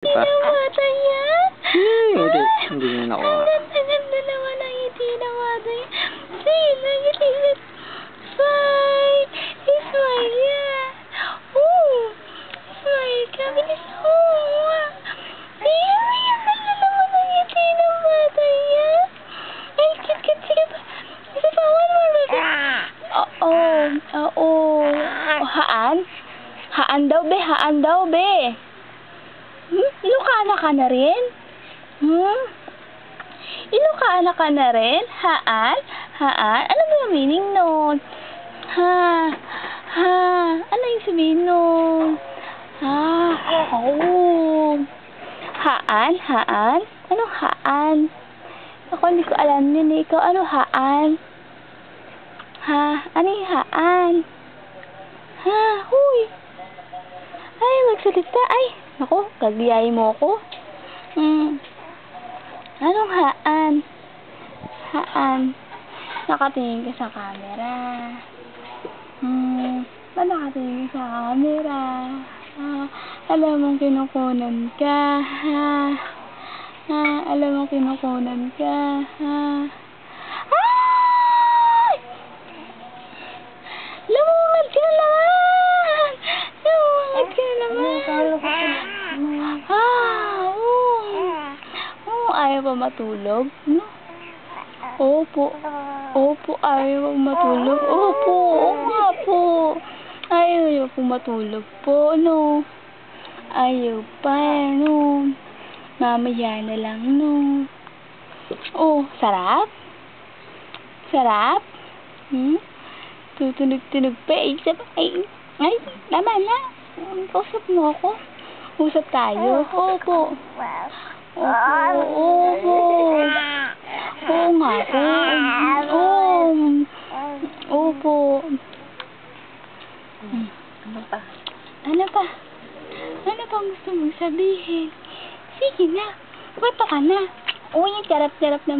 Pa. Bata yan? Hindi na nakuha. Ang ganda naman ang ngiti ng bata yan. Sige, ngiti na. Smile! Smile yan! Smile ka. Bilis mo. Ayan, ganda naman ang ngiti ng bata yan. Ay, cute. Sige pa. Isa pa, one more. Oo. Haan? Haan daw, be. Ilocana ka na rin? Ilocana ka na rin? Haan? Ano ba yung meaning nun? Ano yung sabihin nun? Haan? Anong haan? Ako hindi ko alam yun eh. Ikaw, ano haan? Ano yung haan? Huy! Ay, magsalita. Ay, ako, kagiyay mo ko. Anong haan? Nakatingin ka sa camera. Ba't nakatingin ka sa camera? Alam mong kinukunan ka. Alam mong kinukunan ka. Ay! Lumungad ka naman! Ayaw pa matulog? No? Opo, ayaw pa matulog. Opo, oo nga po. Ayaw po matulog po, no? Ayaw pa, no? Mamaya na lang, no? Oh, sarap? Sarap? Tutunog-tunog pa. Ay, tama na. Usap mo ako. Usap tayo. Opo. Oo nga po. Opo. Ano pa? Ano pa gusto mong sabihin? Sige na. Kwento ka na. Uy, charap-charap naman.